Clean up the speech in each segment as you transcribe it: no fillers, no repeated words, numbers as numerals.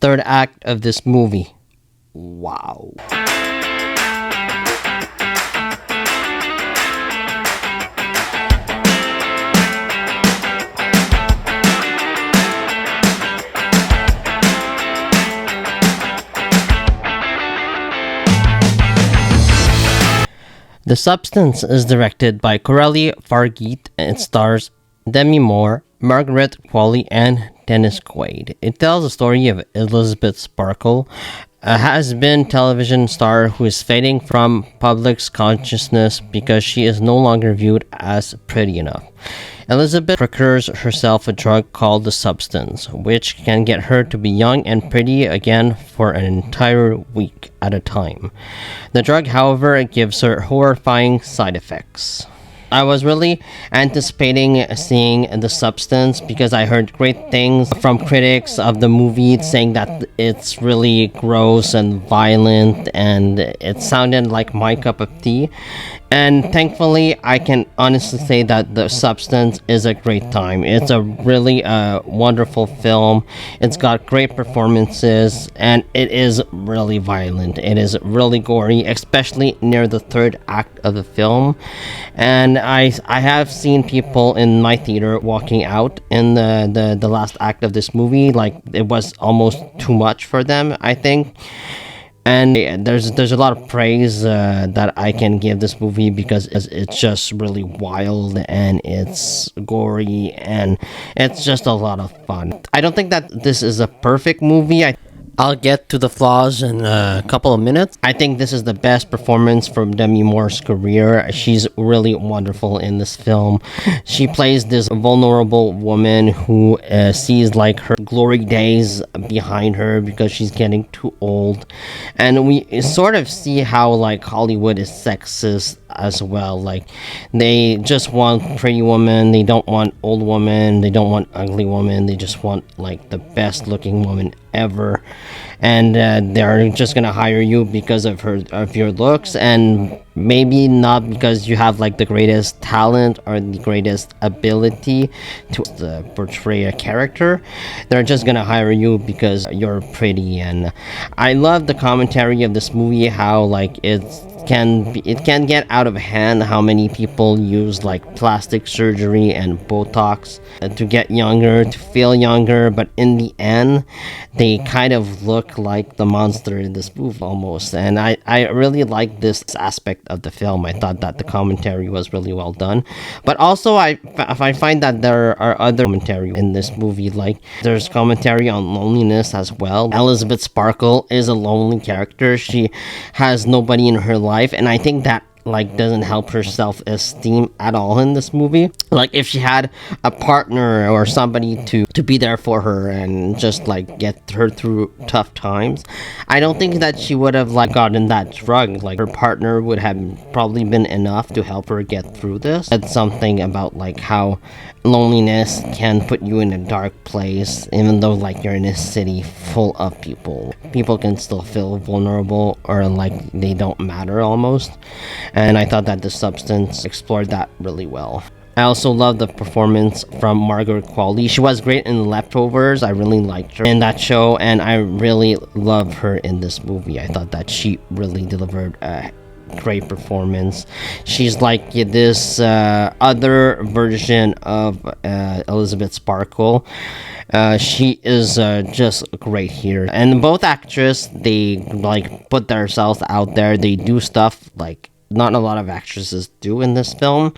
third act of this movie. Wow. The Substance is directed by Coralie Fargeat and it stars Demi, Margaret, Qualley, and Dennis Quaid. It tells the story of Elizabeth Sparkle, a has-been television star who is fading from public's consciousness because she is no longer viewed as pretty enough. Elizabeth procures herself a drug called the Substance, which can get her to be young and pretty again for an entire week at a time. The drug, however, gives her horrifying side effects. I was really anticipating seeing The Substance because I heard great things from critics of the movie saying that it's really gross and violent and it sounded like my cup of tea. And thankfully, I can honestly say that The Substance is a great time. It's a really wonderful film. It's got great performances, and it is really violent. It is really gory, especially near the third act of the film. And I have seen people in my theater walking out in the last act of this movie. Like, it was almost too much for them, I think. And there's a lot of praise that I can give this movie because it's just really wild and it's gory and it's just a lot of fun. I don't think that this is a perfect movie. I'll get to the flaws in a couple of minutes. I think this is the best performance from Demi Moore's career. She's really wonderful in this film. She plays this vulnerable woman who sees like her glory days behind her because she's getting too old. And we sort of see how like Hollywood is sexist as well. Like, they just want pretty women, they don't want old women, they don't want ugly women, they just want like the best looking woman ever. And they're just gonna hire you because of your looks, and maybe not because you have like the greatest talent or the greatest ability to portray a character. They're just gonna hire you because you're pretty. And I love the commentary of this movie, how like it can get out of hand, how many people use like plastic surgery and Botox to get younger, to feel younger, but in the end they kind of look like the monster in this movie almost. And I really like this aspect of the film. I thought that the commentary was really well done, but also I find that there are other commentary in this movie. Like, there's commentary on loneliness as well. Elizabeth Sparkle is a lonely character. She has nobody in her life, and I think that like doesn't help her self-esteem at all in this movie. Like, if she had a partner or somebody to be there for her and just like get her through tough times, I don't think that she would have like gotten that drug. Like, her partner would have probably been enough to help her get through this. It's something about like how loneliness can put you in a dark place, even though like you're in a city full of people can still feel vulnerable or like they don't matter almost. And I thought that The Substance explored that really well. I also love the performance from Margaret Qualley. She was great in Leftovers. I really liked her in that show, and I really love her in this movie. I thought that she really delivered a great performance. She's like this other version of Elizabeth Sparkle. She is just great here, and both actresses, they like put themselves out there. They do stuff like not a lot of actresses do in this film,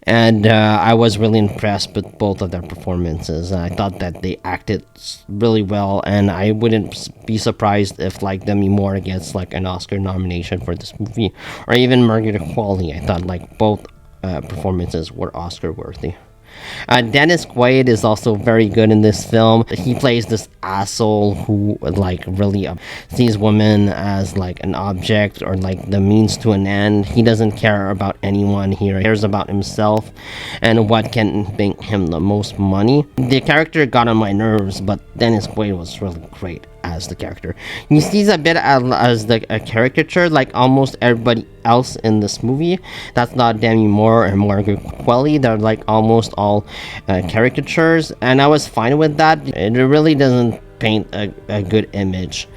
and I was really impressed with both of their performances. I thought that they acted really well, and I wouldn't be surprised if like Demi Moore gets like an Oscar nomination for this movie, or even Margaret Qualley. I thought like both performances were Oscar worthy. Dennis Quaid is also very good in this film. He plays this asshole who like really sees women as like an object or like the means to an end. He doesn't care about anyone here. He cares about himself and what can bring him the most money. The character got on my nerves, but Dennis Quaid was really great as the character. He sees a bit as a caricature, like almost everybody else in this movie. That's not Demi Moore and Margaret Qualley. They're like almost all caricatures, and I was fine with that. It really doesn't paint a good image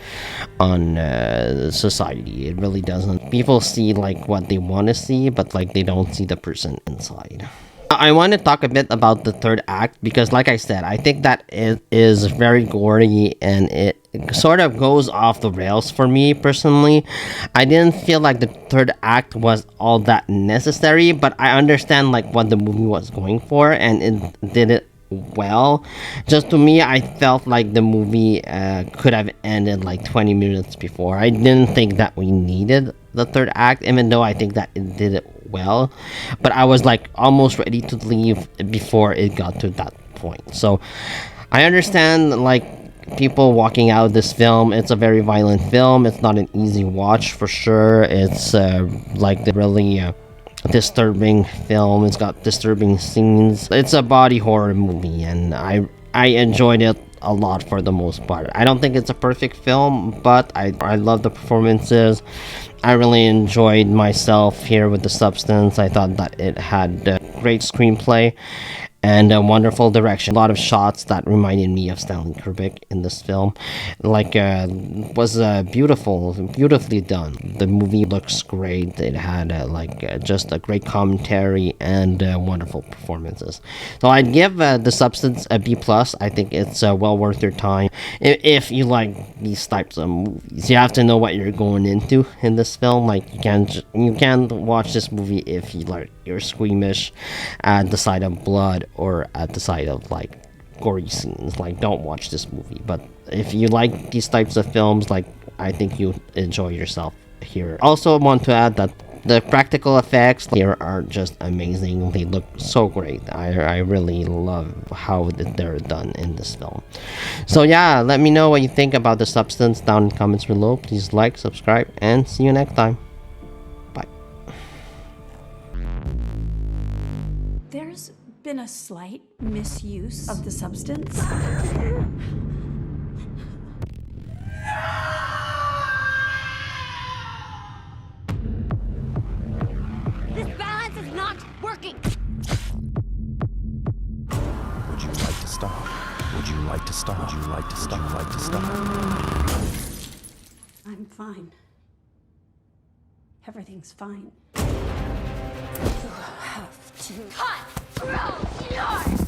on society. It really doesn't. People see like what they want to see, but like they don't see the person inside. I want to talk a bit about the third act because, like I said, I think that it is very gory and it sort of goes off the rails for me personally. I didn't feel like the third act was all that necessary, but I understand like what the movie was going for and it did it well. Just to me, I felt like the movie could have ended like 20 minutes before. I didn't think that we needed the third act, even though I think that it did it well, but I was like almost ready to leave before it got to that point. So I understand like people walking out of this film. It's a very violent film. It's not an easy watch for sure. It's like the really disturbing film. It's got disturbing scenes. It's a body horror movie, and I enjoyed it a lot for the most part. I don't think it's a perfect film, but I love the performances. I really enjoyed myself here with The Substance. I thought that it had great screenplay and a wonderful direction. A lot of shots that reminded me of Stanley Kubrick in this film. Like, was beautifully done. The movie looks great. It had just a great commentary and wonderful performances. So I'd give The Substance a B+. I think it's well worth your time. If you like these types of movies, you have to know what you're going into in this film. Like, you can't watch this movie if you're squeamish at the sight of blood or at the sight of like gory scenes. Like, don't watch this movie. But if you like these types of films, like, I think you'll enjoy yourself here. Also want to add that the practical effects here are just amazing. They look so great. I really love how they're done in this film. So yeah, let me know what you think about The Substance down in the comments below. Please like, subscribe, and see you next time. Bye. There's been a slight misuse of the substance. This balance is not working! Would you like to stop? Would you like to stop? Would you like to stop? Would you like to stop? I'm fine. Everything's fine. You have to Cut! Through your